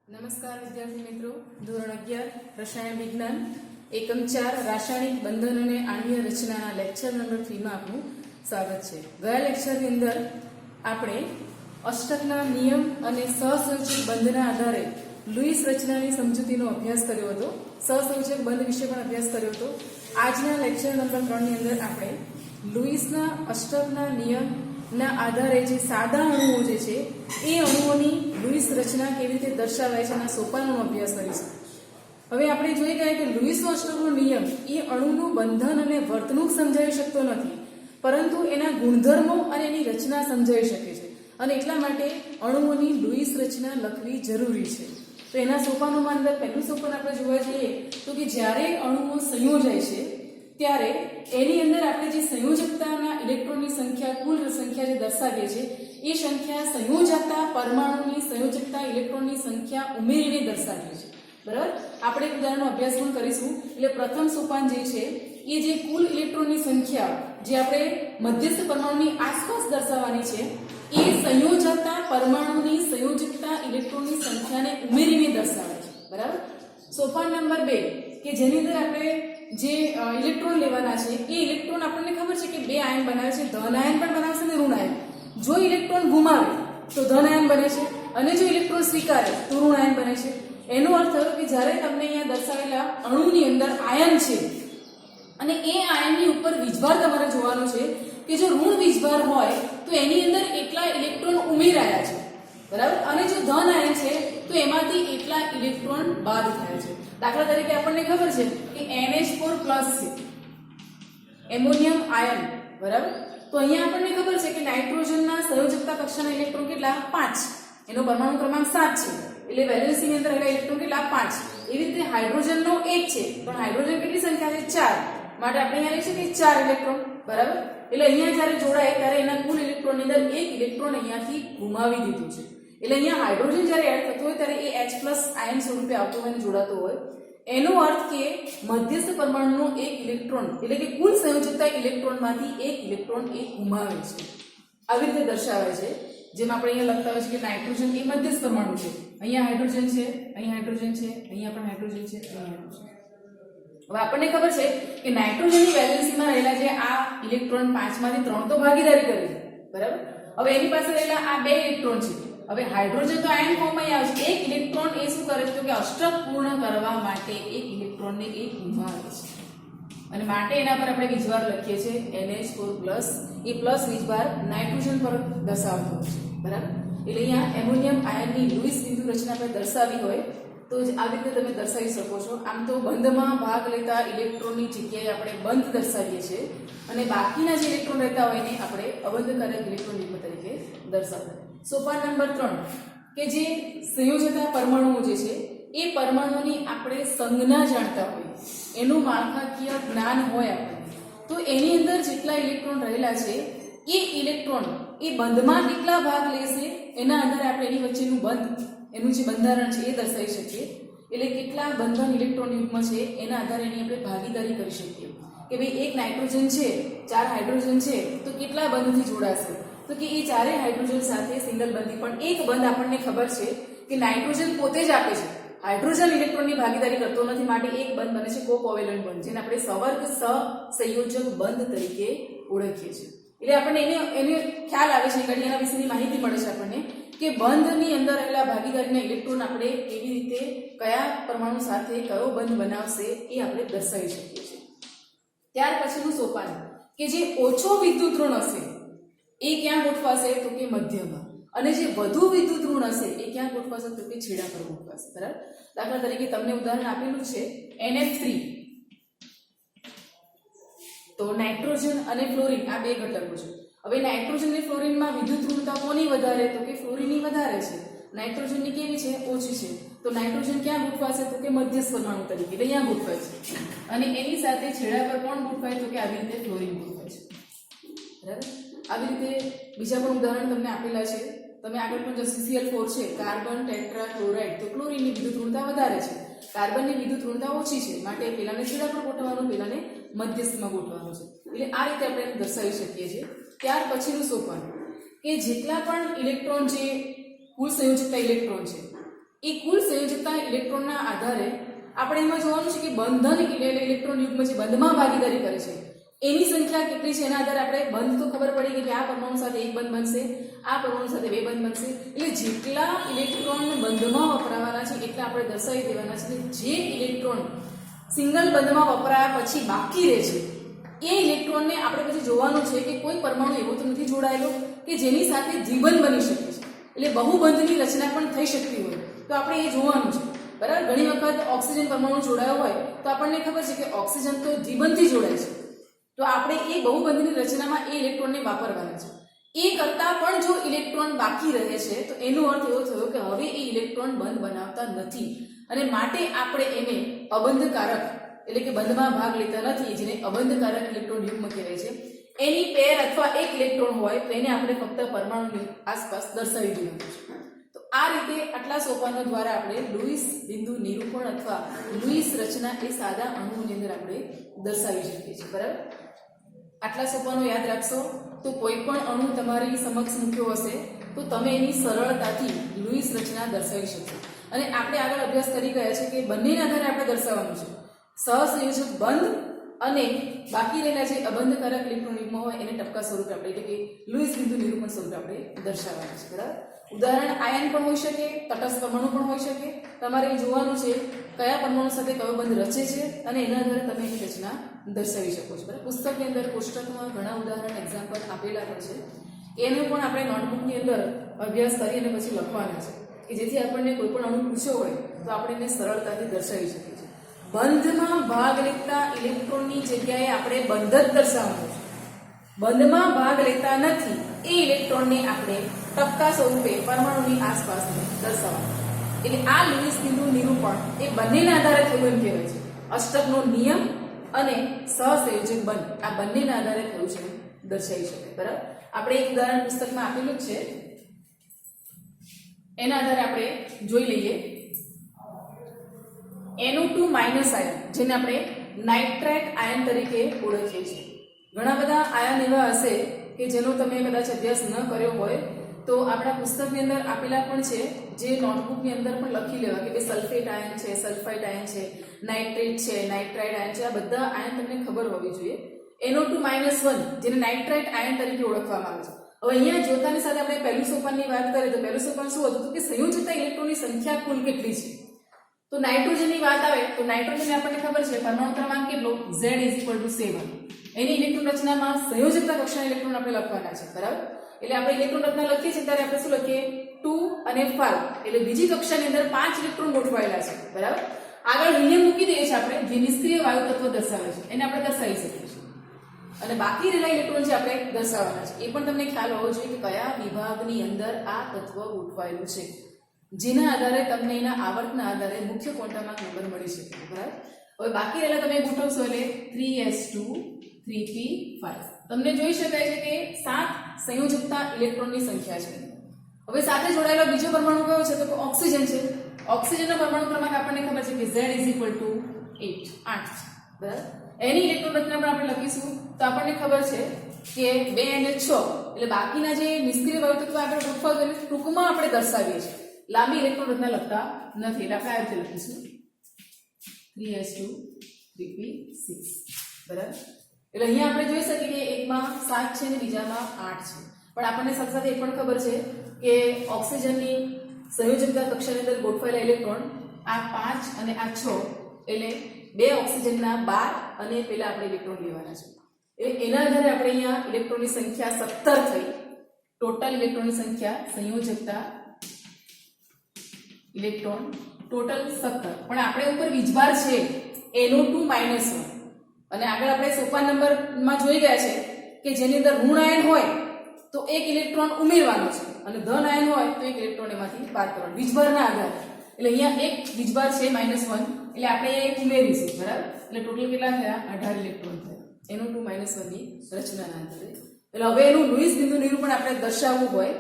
નમસ્કાર વિદ્યાર્થી મિત્રો, ધોરણ 11 રસાયણ વિજ્ઞાન એકમ 4 રાસાયણિક બંધન અને આણ્વીય રચનાના લેક્ચર નંબર 3 માં આપનું સ્વાગત છે। ગયા લેક્ચરની અંદર આપણે અષ્ટકના નિયમ અને સહસંયોજક બંધના આધારે લુઈસ રચનાની સમજૂતીનો અભ્યાસ કર્યો હતો। સહસંયોજક બંધ વિશે પણ અભ્યાસ કર્યો હતો। આજના લેક્ચર નંબર 3 ની અંદર આપણે લુઈસના અષ્ટકના નિયમના આધારે જે સાદા અણુઓ જે છે એ અણુઓની લુઈસ રચના કેવી રીતે દર્શાવાય છે એના સોપાનોનો અભ્યાસ કરીશું। હવે આપણે જોઈ ગયા કે લુઈસનો અષ્ટકનો નિયમ એ અણુનું બંધન અને વર્તણૂક સમજાવી શકતો નથી, પરંતુ એના ગુણધર્મો અને એની રચના સમજાવી શકે છે, અને એટલા માટે અણુઓની લુઈસ રચના લખવી જરૂરી છે। તો એના સોપાનોમાં અંદર પહેલું સોપાન આપણે જોવા જઈએ તો કે જ્યારે અણુઓ સંયોજાય છે ત્યારે એની અંદર આપણે જે સંયોજકતાના ઇલેક્ટ્રોનની સંખ્યા, કુલ સંખ્યા જે દર્શાવીએ છીએ એ સંખ્યા સંયોજકતા પરમાણુની સંયોજકતા ઇલેક્ટ્રોનની સંખ્યા ઉમેરીને દર્શાવીએ છીએ, બરાબર। આપણે એક ઉદાહરણનો અભ્યાસ પણ કરીશું। એટલે પ્રથમ સોપાન જે છે એ જે કુલ ઇલેક્ટ્રોનની સંખ્યા જે આપણે મધ્યસ્થ પરમાણુની આસપાસ દર્શાવવાની છે એ સંયોજકતા પરમાણુની સંયોજકતા ઇલેક્ટ્રોનની સંખ્યાને ઉમેરીને દર્શાવે છે, બરાબર। સોપાન નંબર 2 કે જેની અંદર આપણે જે ઇલેક્ટ્રોન લેવાના છે એ ઇલેક્ટ્રોન આપણને ખબર છે કે બે આયન બનાવે છે, ધન આયન પણ બનાવશે અને ઋણ આયન। જો ઇલેક્ટ્રોન ગુમાવે તો ધન આયન બને છે, અને જો ઇલેક્ટ્રોન સ્વીકારે તો ઋણ આયન બને છે। એનો અર્થ થયો કે જ્યારે તમને અહીંયા દર્શાવેલા અણુની અંદર આયન છે અને એ આયનની ઉપર વીજભાર તમારે જોવાનો છે કે જો ઋણ વીજભાર હોય તો એની અંદર એટલા ઇલેક્ટ્રોન ઉમેરાયા છે, બરાબર, અને જો ધન આયન છે તો એમાંથી એટલા ઇલેક્ટ્રોન બાદ થયા છે। દાખલા તરીકે આપણને ખબર છે કે NH4+ છે એમોનિયમ આયન, બરાબર। તો અહીંયા આપણને ખબર છે કે નાઇટ્રોજનના સંયોજકતા કક્ષાના ઇલેક્ટ્રોન કેટલા 5, એનો પરમાણુ ક્રમાંક 7 છે, એટલે વેલેન્સની અંદર રહેલા ઇલેક્ટ્રોન કેટલા 5। એવી રીતે હાઇડ્રોજનનો 1 છે, પણ હાઇડ્રોજન કેટલી સંખ્યા છે 4, માટે આપણે અહીંયા લઈશું કે 4 ઇલેક્ટ્રોન, બરાબર। એટલે અહીંયા જ્યારે જોડાય ત્યારે એના કુલ ઇલેક્ટ્રોનની અંદર એક ઇલેક્ટ્રોન અહીંયાથી ગુમાવી દીધું છે। એટલે અહીંયા હાઇડ્રોજન જ્યારે એડ થતો હોય ત્યારે એ H+ આયન સ્વરૂપે આવતો હોય અને જોડાતો હોય, એનો અર્થ કે મધ્યસ્થ પરમાણુનો એક ઇલેક્ટ્રોન એટલે કે કુલ સંયોજકતા ઇલેક્ટ્રોનમાંથી એક ઇલેક્ટ્રોન એ ગુમાવે છે। આવી રીતે દર્શાવે છે, જેમ આપણે અહીંયા લખતા હોય છે કે નાઇટ્રોજન એ મધ્યસ્થ પરમાણુ છે, અહીંયા હાઇડ્રોજન છે, અહીંયા હાઇડ્રોજન છે, અહીંયા પણ હાઇડ્રોજન છે, અહીંયા હાઇડ્રોજન। હવે આપણને ખબર છે કે નાઇટ્રોજનની વેલેન્સીમાં રહેલા જે આ ઇલેક્ટ્રોન 5 માંથી 3 તો ભાગીદારી કરે છે, બરાબર। હવે એની પાસે રહેલા આ 2 ઇલેક્ટ્રોન છે। હવે હાઇડ્રોજન તો આયન ફોર્મમાં આવે છે, એક ઇલેક્ટ્રોન એ શું કરે છે તો કે અષ્ટક પૂર્ણ કરવા માટે એક ઇલેક્ટ્રોનને એ ગુમાવે છે, અને માટે એના પર આપણે વીજભાર લખીએ છીએ NH4+, એ પ્લસ વીજભાર નાઇટ્રોજન પર દર્શાવતો હોય છે, બરાબર। એટલે અહીંયા એમોનિયમ આયનની લુઈસ બિંદુ રચના આપણે દર્શાવી હોય તો જ આવી રીતે તમે દર્શાવી શકો છો। આમ તો બંધમાં ભાગ લેતા ઇલેક્ટ્રોનની જગ્યાએ આપણે બંધ દર્શાવીએ છીએ, અને બાકીના જે ઇલેક્ટ્રોન રહેતા હોય એને આપણે અબંધકારક ઇલેક્ટ્રોન તરીકે દર્શાવીએ। સોપાન નંબર 3 કે જે સંયોજકતા પરમાણુઓ જે છે એ પરમાણુની આપણે સંજ્ઞા જાણતા હોય, એનું માળખાકીય જ્ઞાન હોય આપણને, તો એની અંદર જેટલા ઇલેક્ટ્રોન રહેલા છે એ ઇલેક્ટ્રોન એ બંધમાં કેટલા ભાગ લેશે એના આધારે આપણે એની વચ્ચેનું બંધ, એનું જે બંધારણ છે એ દર્શાવી શકીએ। એટલે કેટલા બંધન ઇલેક્ટ્રોન યુગ્મ છે એના આધારે એની આપણે ભાગીદારી કરી શકીએ કે ભાઈ એક નાઇટ્રોજન છે, 4 હાઇડ્રોજન છે, તો કેટલા બંધથી જોડાશે તો કે એ ચારેય હાઇડ્રોજન સાથે સિંગલ બંધી, પણ એક બંધ આપણને ખબર છે કે નાઇટ્રોજન પોતે જ આપે છે, હાઇડ્રોજન ઇલેક્ટ્રોનની ભાગીદારી કરતો નથી, માટે એક બંધ બને છે કોકોવેલન્ટ બંધ, જેને આપણે સવર્ગ સહસંયોજક બંધ તરીકે ઓળખીએ છીએ। એટલે આપણને એને ખ્યાલ આવે છે કે એના વિશેની માહિતી મળે છે આપણને કે બંધની અંદર રહેલા ભાગીદારીના ઇલેક્ટ્રોન આપણે કેવી રીતે કયા પરમાણુ સાથે કયો બંધ બનાવશે એ આપણે દર્શાવી શકીએ છીએ। ત્યાર પછીનું સોપાન કે જે ઓછો વિદ્યુત ઋણ હશે એ ક્યાં ગોઠવાશે તો કે મધ્યમાં, અને જે વધુ વિદ્યુત ઋણ હશે એ ક્યાં ગોઠવાશે તો કે છેડા પર ગોઠવાશે, બરાબર। દાખલા તરીકે તમને ઉદાહરણ આપેલું છે NF3, તો નાઇટ્રોજન અને ફ્લોરિન આ બે ઘટકો છે। હવે નાઇટ્રોજન અને ફ્લોરિનમાં વિદ્યુત ઋણતા કોની વધારે તો કે ફ્લોરિનની વધારે છે, નાઇટ્રોજનની કેવી છે ઓછી છે, તો નાઇટ્રોજન ક્યાં ગોઠવાશે તો કે મધ્યસ્થ પરમાણુ તરીકે, એટલે અહીંયા ગોઠવાય છે, અને એની સાથે છેડા પર કોણ ગોઠવાય તો કે આવી રીતે ફ્લોરિન ગોઠવાય છે, બરાબર। આવી રીતે બીજા પણ ઉદાહરણ તમને આપેલા છે, તમે આગળ પણ જો CCl4 છે, કાર્બન ટેટ્રા ક્લોરાઇડ, તો ક્લોરીનની વિદ્યુત ઋણતા વધારે છે, કાર્બનની વિદ્યુત ઋણતા ઓછી છે, માટે પેલાને છેડા પર ગોઠવવાનું, પેલાને મધ્યસ્થમાં ગોઠવવાનું છે। એટલે આ રીતે આપણે દર્શાવી શકીએ છીએ। ત્યાર પછીનું સોપાન કે જેટલા પણ ઇલેક્ટ્રોન જે કુલ સંયોજકતા ઇલેક્ટ્રોન છે એ કુલ સંયોજકતા ઇલેક્ટ્રોનના આધારે આપણે એમાં જોવાનું છે કે બંધન ઇલેક્ટ્રોન યુગ્મ જે બંધમાં ભાગીદારી કરે છે એની સંખ્યા કેટલી છે એના આધારે આપણે બંધ તો ખબર પડી કે આ પરમાણુ સાથે એક બંધ બનશે, આ પરમાણુ સાથે બે બંધ બનશે, એટલે જેટલા ઇલેક્ટ્રોન બંધમાં વપરાવાના છે એટલા આપણે દર્શાવી દેવાના છે. જે ઇલેક્ટ્રોન સિંગલ બંધમાં વપરાયા પછી બાકી રહે છે એ ઇલેક્ટ્રોનને આપણે પછી જોવાનું છે કે કોઈ પરમાણુ એવો તો નથી જોડાયેલો કે જેની સાથે દ્વિબંધ બની શકે છે, એટલે બહુબંધની રચના પણ થઈ શકતી હોય તો આપણે એ જોવાનું છે. બરાબર, ઘણી વખત ઓક્સિજન પરમાણુ જોડાયો હોય તો આપણને ખબર છે કે ઓક્સિજન તો દ્વિબંધથી જોડાય છે, તો આપણે એ બહુબંધની રચનામાં એ ઇલેક્ટ્રોનને વાપરવાના છે. એ કરતાં પણ જો ઇલેક્ટ્રોન બાકી રહે છે તો એનો અર્થ એવો થયો કે હવે એ ઇલેક્ટ્રોન બંધ બનાવતા નથી અને માટે આપણે એને અબંધકારક એટલે કે બંધમાં ભાગ લેતા નથી, જેને અબંધકારક ઇલેક્ટ્રોન યુગ્મ કહેવાય છે. એની પેર અથવા એક ઇલેક્ટ્રોન હોય તો એને આપણે ફક્ત પરમાણુની આસપાસ દર્શાવી દેવાનું છે. તો આ રીતે આટલા સોપાનો દ્વારા આપણે લુઈસ બિંદુ નિરૂપણ અથવા લુઈસ રચના એ સાદા અણુઓની અંદર આપણે દર્શાવી શકીએ છીએ. બરાબર, આટલા સોપાનો યાદ રાખશો તો કોઈ પણ અણુ તમારી સમક્ષ મૂક્યો હશે તો તમે એની સરળતાથી લુઈસ રચના દર્શાવી શકશો. અને આપણે આગળ અભ્યાસ કરી ગયા છે કે બંનેના આધારે આપણે દર્શાવવાનું છે. સહસંયોજક બંધ અને બાકી રહેલા જે અબંધકારક ઇલેક્ટ્રોન યુગ્મ હોય એને ટપકા સ્વરૂપે આપણે એટલે કે લુઈસ બિંદુ નિરૂપણ સ્વરૂપે આપણે દર્શાવવાનું છે. બરાબર, ઉદાહરણ આયન પણ હોઈ શકે, તટસ્થ પરમાણુ પણ હોઈ શકે. તમારે એ જોવાનું છે કયા પરમાણુ સાથે કયો બંધ રચે છે અને એના આધારે તમે એની રચના દર્શાવી શકો છો. બરાબર, પુસ્તકની અંદર કોષ્ટકમાં ઘણા ઉદાહરણ એક્ઝામ્પલ આપેલા પણ છે, એનો પણ આપણે નોટબુકની અંદર અભ્યાસ કરી અને પછી લખવાના છે કે જેથી આપણને કોઈ પણ અણુ પૂછ્યો હોય તો આપણે એને સરળતાથી દર્શાવી શકીએ છીએ. બંધમાં ભાગ લેતા ઇલેક્ટ્રોનની જગ્યાએ આપણે બંધ જ દર્શાવવાનું છે. બંધમાં ભાગ લેતા નથી એ ઇલેક્ટ્રોનને આપણે ટપકા સ્વરૂપે પરમાણુની આસપાસ દર્શાવવાનું. એટલે આ લુઈસ બિંદુ નિરૂપણ એ બંનેના આધારે થયું એમ કહેવાય છે. અષ્ટકનો નિયમ અને સહસંયોજક બંધ આ બંનેના આધારે થયું છે દર્શાવી શકાય. બરાબર, આપણે એક ઉદાહરણ પુસ્તકમાં આપેલું જ છે, એના આધારે આપણે જોઈ લઈએ. NO2- આયન જેને આપણે નાઇટ્રેટ આયન તરીકે ઓળખીએ છીએ. ઘણા બધા આયન એવા હશે કે જેનો તમે કદાચ અભ્યાસ ન કર્યો હોય તો આપણા પુસ્તકની અંદર આપેલા પણ છે, જે નોટબુકની અંદર પણ લખી લેવા કે સલ્ફેટ આયન છે, સલ્ફાઇટ આયન છે, નાઇટ્રેટ છે, નાઇટ્રાઇટ આયન છે. આ બધા આયન તમને ખબર હોવી જોઈએ. NO2-1 જેને નાઇટ્રેટ આયન તરીકે ઓળખવામાં આવે છે. હવે અહીંયા જોતાની સાથે આપણે પહેલું સોપાનની વાત કરીએ તો પહેલું સોપાન શું હતું કે સંયોજકતા ઇલેક્ટ્રોનની સંખ્યા કુલ કેટલી છે. તો નાઇટ્રોજનની વાત આવે તો નાઇટ્રોજન આપણને ખબર છે પરમાણુ ક્રમાંક કેટલો Z=7. એની ઇલેક્ટ્રોન રચનામાં સંયોજકતા કક્ષાના ઇલેક્ટ્રોન આપણે લખવાના છે. બરાબર, એટલે આપણે ઇલેક્ટ્રોન રચના લખીએ છીએ ત્યારે આપણે શું લખીએ 2 અને 5, એટલે બીજી કક્ષાની અંદર 5 ઇલેક્ટ્રોન ગોઠવાયેલા છે. બરાબર, આગળ હિલિયમ મૂકી દઈએ છીએ આપણે, જે નિષ્ક્રિય વાયુ તત્વ દર્શાવે છે એને આપણે દર્શાવી શકીએ છીએ. અને બાકી રહેલા ઇલેક્ટ્રોન જે આપણે દર્શાવવાના છે એ પણ તમને ખ્યાલ હોવો જોઈએ કે કયા વિભાગની અંદર આ તત્વ ગોઠવાયેલું છે, જેના આધારે તમને એના આવર્તના આધારે મુખ્ય ક્વોન્ટમમાં નંબર મળી શકે. બરાબર, હવે બાકી રહેલા તમે ગોઠવશો એટલે 3s2 3p5. તમને જોઈ શકાય છે કે 7 સંયોજકતા ઇલેક્ટ્રોનની સંખ્યા છે. હવે સાથે જોડાયેલો બીજો પરમાણુ કયો છે તો ઓક્સિજન છે. ઓક્સિજનનો પરમાણુ ક્રમાંક આપણને ખબર છે કે Z=8 છે. બરાબર, એની ઇલેક્ટ્રોન રચના પણ આપણે લખીશું તો આપણને ખબર છે કે 2 અને 6, એટલે બાકીના જે નિષ્ક્રિય વાયુ તત્વ આગળ ગોઠવાય એને ટૂંકમાં આપણે દર્શાવીએ છીએ, લાંબી ઇલેક્ટ્રોન રચના લખતા નથી. એટલે આપણે આ રીતે લખીશું 3s2 3p6. બરાબર, એટલે અહીંયા આપણે જોઈ શકીએ કે એકમાં 7 છે અને બીજામાં 8 છે. પણ આપણને સાથે સાથે એ પણ ખબર છે કે ઓક્સિજનની સંયોજકતા કક્ષાની અંદર ગોઠવાયેલા ઇલેક્ટ્રોન આ 5 અને આ 6, એટલે 2 ઓક્સિજનના 12 અને પેલા આપણે ઇલેક્ટ્રોન લેવાના છે. એટલે એના આધારે આપણે અહીંયા ઇલેક્ટ્રોનની સંખ્યા 17 થઈ. ટોટલ ઇલેક્ટ્રોનની સંખ્યા સંયોજકતા ઇલેક્ટ્રોન ટોટલ 17, પણ આપણે ઉપર વીજભાર છે NO2-1 અને આગળ આપણે સોપાન નંબરમાં જોઈ ગયા છે કે જેની અંદર ઋણ આયન હોય તો એક ઇલેક્ટ્રોન ઉમેરવાનો છે અને ધન આયન હોય તો એક ઇલેક્ટ્રોન એમાંથી બાદ કરવાનો વીજભારના આધારે. એટલે અહીંયા એક વીજભાર છે -1, એટલે આપણે એક ઉમેરીશું. બરાબર, એટલે ટોટલ કેટલા થયા 18 ઇલેક્ટ્રોન થયા NO2-1 ની રચનાના આધારે. એટલે હવે એનું લુઈસ બિંદુ નિરૂપણ આપણે દર્શાવવું હોય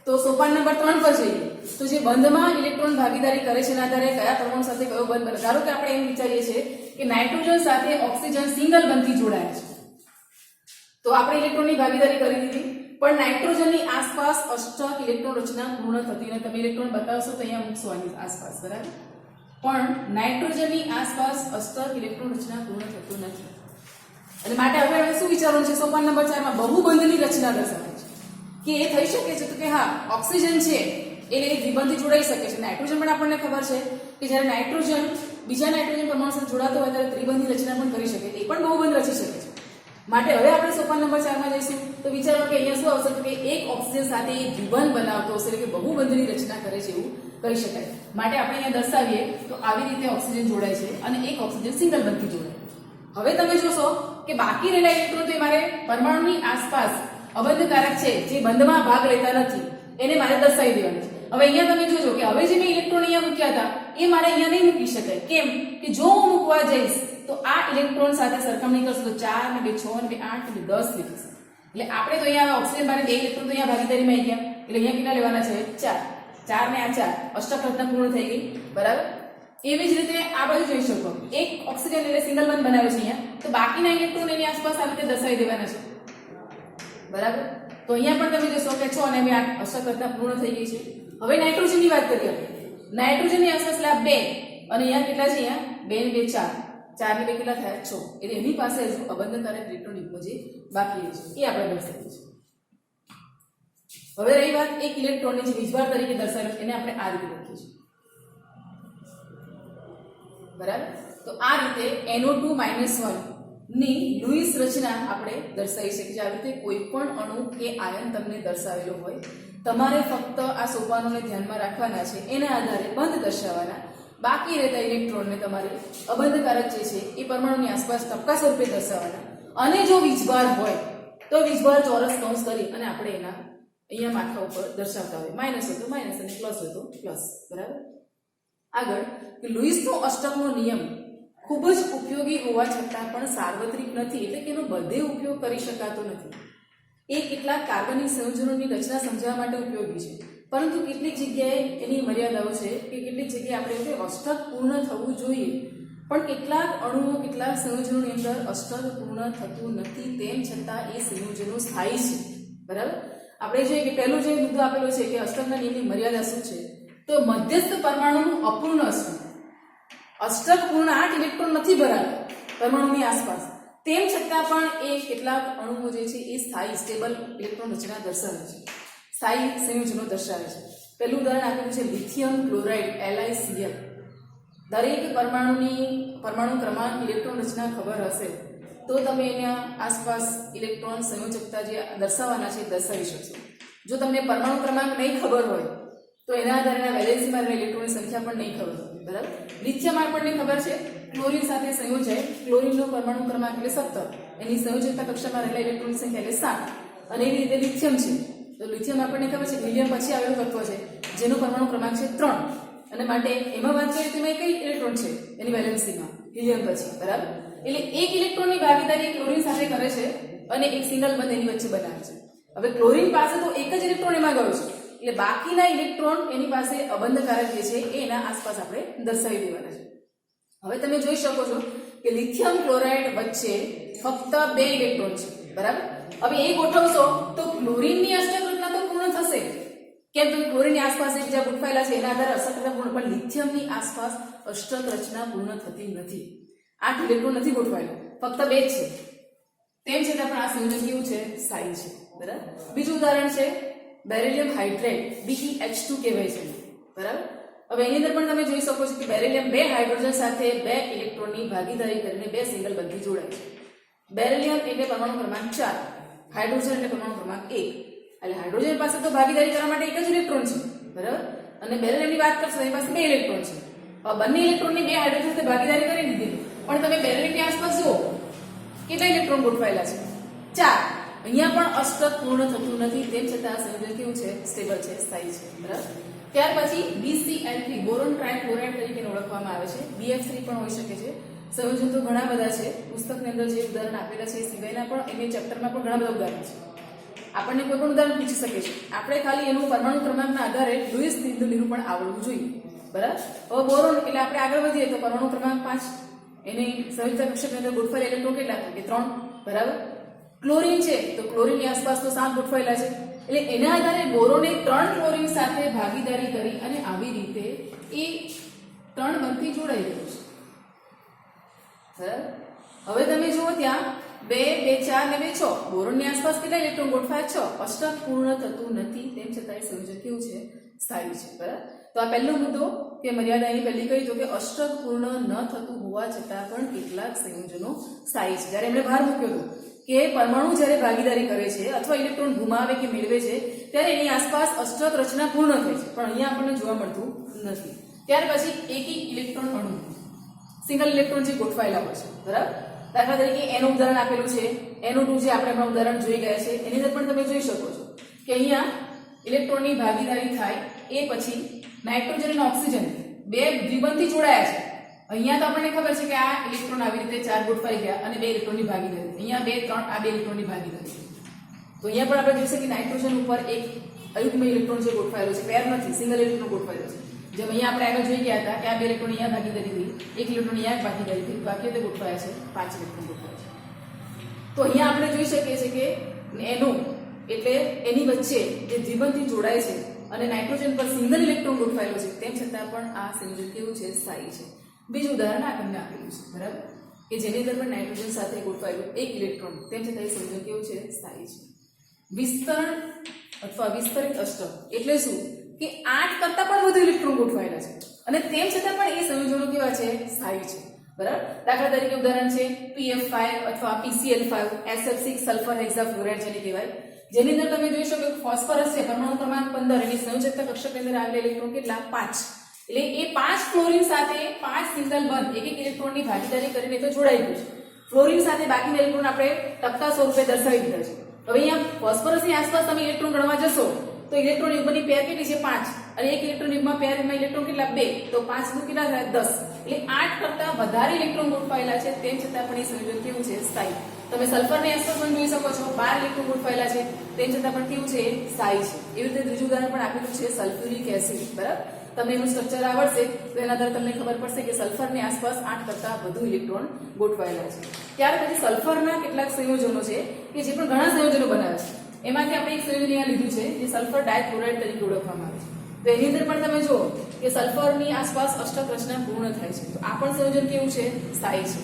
તો સોપાન નંબર 3 પર જઈએ તો જે બંધમાં ઇલેક્ટ્રોન ભાગીદારી કરે છે એના આધારે કયા પરમાણુ સાથે કયો બંધ બને. ધારો કે આપણે એમ વિચારીએ છીએ કે નાઇટ્રોજન સાથે ઓક્સિજન સિંગલ બંધથી જોડાયા છે તો આપણે ઇલેક્ટ્રોનની ભાગીદારી કરી દીધી. પણ નાઇટ્રોજનની આસપાસ અષ્ટક ઇલેક્ટ્રોન રચના પૂર્ણ થતી નથી. તમે ઇલેક્ટ્રોન બતાવશો તો અહીંયા મૂકશો આની આસપાસ, બરાબર? પણ નાઇટ્રોજનની આસપાસ અષ્ટક ઇલેક્ટ્રોન રચના પૂર્ણ થતું નથી. અને માટે હવે શું વિચારવાનું છે? સોપાન નંબર 4 માં બહુબંધની રચના દર્શાવે છે કે એ થઈ શકે છે. તો કે હા, ઓક્સિજન છે એટલે એ દ્વિબંધી જોડાઈ શકે છે. નાઇટ્રોજન પણ આપણને ખબર છે કે જ્યારે નાઇટ્રોજન બીજા નાઇટ્રોજન પરમાણુ સાથે જોડાતો હોય ત્યારે ત્રિબંધી રચના પણ કરી શકે છે. એ પણ બહુબંધ રચી શકે છે. માટે હવે આપણે સોપાન નંબર 4 માં જઈશું તો વિચારો કે અહીંયા શું આવશે કે એક ઓક્સિજન સાથે એક દ્વિબંધ બનાવતો હશે એટલે કે બહુબંધની રચના કરે છે એવું કહી શકાય. માટે આપણે અહીંયા દર્શાવીએ તો આવી રીતે ઓક્સિજન જોડાય છે અને એક ઓક્સિજન સિંગલ બંધથી જોડાય. હવે તમે જોશો કે બાકી રહેલા ઇલેક્ટ્રોન તો મારે પરમાણુની આસપાસ અબંધકારક છે જે બંધમાં ભાગ લેતા નથી એને મારે દર્શાવી દેવાનું છે. હવે અહીંયા તમે જોજો કે હવે જે મેં ઇલેક્ટ્રોન અહીંયા મૂક્યા હતા એ મારે અહીંયા નહીં મૂકી શકાય. કેમ કે જો હું મૂકવા જઈશ તો આ ઇલેક્ટ્રોન સાથે સરખામણી કરશો તો 4 ને 2 6 ને 2 8 ને 10 લખીશું. એટલે આપણે તો અહીંયા ઓક્સિજન મારે 2 ઇલેક્ટ્રોન તો અહીંયા ભાગીદારીમાં આવી ગયા એટલે અહીંયા કેટલા લેવાના છે? 4. 4 ને આ 4 અષ્ટક રચના પૂર્ણ થઈ ગઈ, બરાબર? એવી જ રીતે આ બાજુ જોઈ શકો એક ઓક્સિજન એટલે સિંગલ બંધ બનાવ્યો છે અહીંયા, તો બાકીના ઇલેક્ટ્રોન એની આસપાસ આ રીતે દર્શાવી દેવાના છે, બરાબર? તો અહીંયા પણ તમે જોશો કે 6 અને 2 8 અષ્ટક રચના પૂર્ણ થઈ ગઈ છે. હવે નાઇટ્રોજનની વાત કરીએ. નાઇટ્રોજનની આસપાસ લા 2 અને અહીંયા કેટલા છે? અહીંયા 2 ને 2 4 4 ને 2 કેટલા થયા? 6. એટલે એની પાસે હજુ અબંધકારક ઇલેક્ટ્રોન યુગ્મ જે બાકી છે એ આપણે દર્શાવીએ છીએ. હવે રહી વાત એક ઇલેક્ટ્રોનની જે વીજભાર તરીકે દર્શાવી એને આપણે આ રીતે લખીએ છીએ, બરાબર? તો આ રીતે NO2 - 1 ની લુઈસ રચના આપણે દર્શાવી શકીએ. આવી રીતે કોઈ પણ અણુ કે આયન તમને દર્શાવેલો હોય તમારે ફક્ત આ સોપાનોને ધ્યાનમાં રાખવાના છે, એના આધારે બંધ દર્શાવવાના. બાકી રહેતા ઇલેક્ટ્રોનને તમારે અબંધકારક જે છે એ પરમાણુની આસપાસ ટપકા સ્વરૂપે દર્શાવવાના. અને જો વીજભાર હોય તો વીજભાર ચોરસ કૌંસ કરી અને આપણે એના અહીંયા માથા ઉપર દર્શાવતા હોય. માઇનસ હોય તો માઇનસ અને પ્લસ હોય તો પ્લસ, બરાબર? આગળ કે લુઈસનો અષ્ટકનો નિયમ ખૂબ જ ઉપયોગી હોવા છતાં પણ સાર્વત્રિક નથી, એટલે કે એનો બધે ઉપયોગ કરી શકાતો નથી. એ કેટલાક કાર્બનિક સંયોજનોની રચના સમજાવવા માટે ઉપયોગી છે, પરંતુ કેટલીક જગ્યાએ એની મર્યાદાઓ છે કે કેટલીક જગ્યાએ આપણે એવું કે અષ્ટક પૂર્ણ થવું જોઈએ, પણ કેટલાક અણુઓ કેટલાક સંયોજનોની અંદર અષ્ટક પૂર્ણ થતું નથી, તેમ છતાં એ સંયોજનો સ્થાયી છે, બરાબર? આપણે જોઈએ કે પહેલો જે મુદ્દો આપેલો છે કે અષ્ટકના નિયમની મર્યાદા શું છે, તો મધ્યસ્થ પરમાણુનું અપૂર્ણ અષ્ટક. અષ્ટક પૂર્ણ 8 ઇલેક્ટ્રોન નથી ભરાતા પરમાણુની આસપાસ, તેમ છતાં પણ એ કેટલાક અણુઓ જે છે એ સ્થાયી સ્ટેબલ ઇલેક્ટ્રોન રચના દર્શાવે છે, સ્થાયી સંયોજનો દર્શાવે છે. પહેલું ઉદાહરણ આપેલું છે લિથિયમ ક્લોરાઇડ LiCl. દરેક પરમાણુ ક્રમાંક ઇલેક્ટ્રોન રચના ખબર હશે તો તમે એના આસપાસ ઇલેક્ટ્રોન સંયોજકતા જે દર્શાવવાના છે દર્શાવી શકશો. જો તમને પરમાણુ ક્રમાંક નહીં ખબર હોય તો એના આધારે વેલેન્સીમાં રહેલા ઇલેક્ટ્રોનની સંખ્યા પણ નહીં ખબર હોય, બરાબર? લિથિયમ આપણને ખબર છે ક્લોરીન સાથે સંયોજાય, ક્લોરીનનો પરમાણુ ક્રમાંક એટલે 17, એની સંયોજકતા કક્ષામાં રહેલા ઇલેક્ટ્રોનની સંખ્યા એટલે 7, અને એવી રીતે લિથિયમ છે તો લિથિયમ આપણને ખબર છે હિલિયમ પછી આવેલું તત્વ છે જેનો પરમાણુ ક્રમાંક છે 3, અને માટે એમાં વાત કરીએ તો એમાં કઈ ઇલેક્ટ્રોન છે એની વેલેન્સીમાં હિલિયમ પછી, બરાબર? એટલે એક ઇલેક્ટ્રોનની ભાગીદારી ક્લોરીન સાથે કરે છે અને એક સિંગલ બંધ એની વચ્ચે બનાવે છે. હવે ક્લોરીન પાસે તો એક જ ઇલેક્ટ્રોન એમાં ગયો છે એટલે બાકીના ઇલેક્ટ્રોન એની પાસે અબંધકારક જે છે એ એના આસપાસ આપણે દર્શાવી દેવાના છે. હવે તમે જોઈ શકો છો કે લિથિયમ ક્લોરાઇડ વચ્ચે ફક્ત 2 ઇલેક્ટ્રોન છે, બરાબર? હવે એ ગોઠવશો તો ક્લોરીનની અષ્ટક રચના તો પૂર્ણ થશે, કેમ તો ક્લોરીનની આસપાસ બીજા ગોઠવાયેલા છે એના આધારે અષ્ટક રચના પૂર્ણ, પણ લિથિયમની આસપાસ અષ્ટક રચના પૂર્ણ થતી નથી. 8 ઇલેક્ટ્રોન નથી ગોઠવાયેલા, ફક્ત 2 જ છે, તેમ છતાં પણ આ સંયોજન કેવું છે? સ્થાયી છે, બરાબર? બીજું ઉદાહરણ છે બેરિલિયમ હાઇડ્રેટ, BeH2 કહેવાય છે, બરાબર? હવે એની અંદર પણ તમે જોઈ શકો છો કે બેરિલિયમ 2 હાઇડ્રોજન સાથે 2 ઇલેક્ટ્રોનની ભાગીદારી કરીને 2 સિંગલ બંધથી જોડાય છે. બેરિલિયમ એટલે પરમાણુ ક્રમાંક 4, હાઇડ્રોજન એટલે પરમાણુ ક્રમાંક 1, એટલે હાઇડ્રોજન પાસે તો ભાગીદારી કરવા માટે એક જ ઇલેક્ટ્રોન છે, બરાબર? અને બેરિલિયમની વાત કરશો એની પાસે 2 ઇલેક્ટ્રોન છે. હવે બંને ઇલેક્ટ્રોનની 2 હાઇડ્રોજન સાથે ભાગીદારી કરી દીધી, પણ તમે બેરિલિયમની આસપાસ જુઓ કેટલા ઇલેક્ટ્રોન ગોઠવાયેલા છે? 4. અહીંયા પણ અષ્ટક પૂર્ણ થતું નથી, તેમ છતાં આ સંયોજન કેવું છે? સ્ટેબલ છે, સ્થાયી છે, બરાબર? ત્યાર પછી BCl3 બોરોન ટ્રાઇક્લોરાઇડ તરીકે ઓળખવામાં આવે છે. BF3 પણ હોઈ શકે છે. સંયોજન તો ઘણા બધા છે, પુસ્તકની અંદર જે ઉદાહરણ આપેલા છે એ સિવાયના પણ એની ચેપ્ટરમાં પણ ઘણા બધા ઉદાહરણ છે. આપણને કોઈ પણ ઉદાહરણ પૂછી શકે છે, આપણે ખાલી એનું પરમાણુ ક્રમાંકના આધારે લુઈસ નિરૂપણ આવડવું જોઈએ, બરાબર? હવે બોરોન એટલે આપણે આગળ વધીએ તો પરમાણુ ક્રમાંક 5, એની સંયુક્ત કક્ષકની અંદર ગોઠવાયેલા ઇલેક્ટ્રોન કેટલા? કે 3, બરાબર? ક્લોરીન છે તો ક્લોરીનની આસપાસ તો 7 ગોઠવાયેલા છે, એટલે એના આધારે બોરોને 3 ક્લોરીન સાથે ભાગીદારી કરી અને આવી રીતે એ 3 બંધથી જોડાઈ ગયું છે. બરાબર. હવે તમે જુઓ ત્યાં 2 2 4 ને 2 6 બોરોનની આસપાસ કેટલા ઇલેક્ટ્રોન ગોઠવાયા? 6. અષ્ટક પૂર્ણ થતું નથી, તેમ છતાં એ સંયોજન કેવું છે? સ્થાયી છે. બરાબર. તો આ પહેલો મુદ્દો કે મર્યાદા એની પહેલી કહી તો કે અષ્ટક પૂર્ણ ન થતું હોવા છતાં પણ કેટલાક સંયોજનો સ્થાયી છે. જ્યારે એમણે ભાર મૂક્યો હતો કે પરમાણુ જ્યારે ભાગીદારી કરે છે અથવા ઇલેક્ટ્રોન ગુમાવે કે મેળવે છે ત્યારે એની આસપાસ અષ્ટક રચના પૂર્ણ થાય છે, પણ અહીંયા આપણને જોવા મળતું નથી. ત્યાર પછી એકી ઇલેક્ટ્રોન અણુ સિંગલ ઇલેક્ટ્રોન જે ગોઠવાયેલા હોય છે. બરાબર. દાખલા તરીકે એનું ઉદાહરણ આપેલું છે, NO2 જે આપણે હમણાં ઉદાહરણ જોઈ ગયા છે, એની અંદર પણ તમે જોઈ શકો છો કે અહીંયા ઇલેક્ટ્રોનની ભાગીદારી થાય એ પછી નાઇટ્રોજન અને ઓક્સિજન બે દ્વિબંધથી જોડાયા છે. અહીંયા તો આપણને ખબર છે કે આ ઇલેક્ટ્રોન આવી રીતે 4 ગોઠવાઈ ગયા અને 2 ઇલેક્ટ્રોનની ભાગીદારી, અહીંયા 2 3 આ 2 ઇલેક્ટ્રોનની ભાગીદારી. તો અહીંયા પણ આપણે જોઈ શકીએ નાઇટ્રોજન ઉપર એક અયુગ્મ ઇલેક્ટ્રોન જે ગોઠવાયેલો છે, પેર નથી, સિંગલ ઇલેક્ટ્રોન ગોઠવાયેલો છે. જેમ અહીંયા આપણે આગળ જોઈ ગયા હતા કે આ 2 ઇલેક્ટ્રોન અહીંયા ભાગીદારી થઈ, 1 ઇલેક્ટ્રોન અહીંયા ભાગીદારી થઈ, બાકી તે ગોઠવાયા છે 5 ઇલેક્ટ્રોન ગોઠવાયા છે. તો અહીંયા આપણે જોઈ શકીએ છીએ કે એનો એટલે એની વચ્ચે જે દ્વિબંધથી જોડાય છે અને નાઇટ્રોજન પર સિંગલ ઇલેક્ટ્રોન ગોઠવાયેલો છે, તેમ છતાં પણ આ સંયોજન કેવું છે? સ્થાયી છે. બીજું ઉદાહરણ આ તમને આપેલું છે. બરાબર. કે જેની અંદર પણ નાઇટ્રોજન સાથે ગોઠવાયેલું 1 ઇલેક્ટ્રોન, તેમ છતાં એ સંયોજન કેવું છે? સ્થાયી છે. વિસ્તરણ અથવા વિસ્તરિત અષ્ટક એટલે શું? કે 8 કરતા પણ વધુ ઇલેક્ટ્રોન ગોઠવાયેલા છે અને તેમ છતાં પણ એ સંયોજનો કેવા છે? સ્થાયી છે. બરાબર. દાખલા તરીકે ઉદાહરણ છે PF5 અથવા PCl5, SF6 સલ્ફર હેક્સાફ્લોરાઇડ જેને કહેવાય, જેની અંદર તમે જોઈ શકો કે ફોસ્ફરસ છે, પરમાણુ ક્રમાંક 15, એની સંયોજકતા કક્ષકની અંદર આવેલા ઇલેક્ટ્રોન કેટલા? 5. એટલે એ 5 ફ્લોરીન સાથે 5 સિંગલ બંધ એક ઇલેક્ટ્રોનની ભાગીદારી કરીને તો જોડાઈ ગયું છે. ફ્લોરીન સાથે બાકીના ઇલેક્ટ્રોન આપણે ટપકા સ્વરૂપે દર્શાવી દીધા છે. હવે અહીંયા ફોસ્ફરસની આસપાસ તમે ઇલેક્ટ્રોન ગણવા જશો તો ઇલેક્ટ્રોન યુગ્મની પેર કેટલી છે? 5. અને એક ઇલેક્ટ્રોન યુગ્મમાં પેરમાં ઇલેક્ટ્રોન કેટલા? 2. તો 5 નું કેટલા થાય? 10. એટલે 8 કરતા વધારે ઇલેક્ટ્રોન ગોઠવાયેલા છે, તેમ છતાં પણ એ સંયોજન કેવું છે? સ્થાયી. તમે સલ્ફરની આસપાસ પણ જોઈ શકો છો, 12 ઇલેક્ટ્રોન ગોઠવાયેલા છે, તેમ છતાં પણ કેવું છે? સ્થાયી છે. એવી રીતે ત્રીજું ઉદાહરણ પણ આપેલું છે સલ્ફ્યુરિક એસિડ. બરાબર. તમને એનું સ્ટ્રક્ચર આવડશે તો એના દ્વારા તમને ખબર પડશે કે સલ્ફરની આસપાસ 8 કરતા વધુ ઇલેક્ટ્રોન ગોઠવાયેલા છે. ત્યાર પછી સલ્ફરના કેટલાક સંયોજનો છે કે જે પણ ઘણા સંયોજનો બનાવે છે. એમાંથી આપણે એક સંયોજન અહીંયા લીધું છે જે સલ્ફર ડાયક્લોરાઇડ તરીકે ઓળખવામાં આવે છે. તો એની અંદર પણ તમે જુઓ કે સલ્ફરની આસપાસ અષ્ટક રચના પૂર્ણ થાય છે. તો આ પણ સંયોજન કેવું છે? સ્થાયી છે.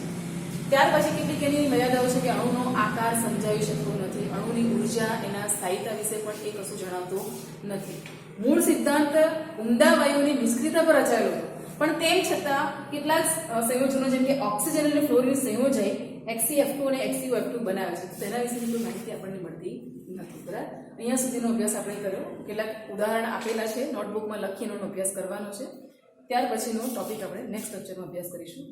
ત્યાર પછી કેટલીક એની મર્યાદાઓ છે કે અણુનો આકાર સમજાવી શકતો નથી, અણુની ઉર્જા, એના સ્થાયીતા વિશે પણ એ કશું જણાવતું નથી. મૂળ સિદ્ધાંત ઉમદા વાયુની નિષ્ક્રિયતા પર રચાયેલો હતો, પણ તેમ છતાં કેટલાક સંયોજનો જેમ કે ઓક્સિજન અને ફ્લોરીન સંયોજાઈ HCF2 અને HCOF2 બનાવે છે. તેના વિશેની કોઈ માહિતી આપણને મળતી નથી. બરાબર. અહીંયા સુધીનો અભ્યાસ આપણે કર્યો. કેટલાક ઉદાહરણ આપેલા છે, નોટબુકમાં લખીને એનો અભ્યાસ કરવાનો છે. ત્યાર પછીનો ટોપિક આપણે નેક્સ્ટ લેક્ચરમાં અભ્યાસ કરીશું.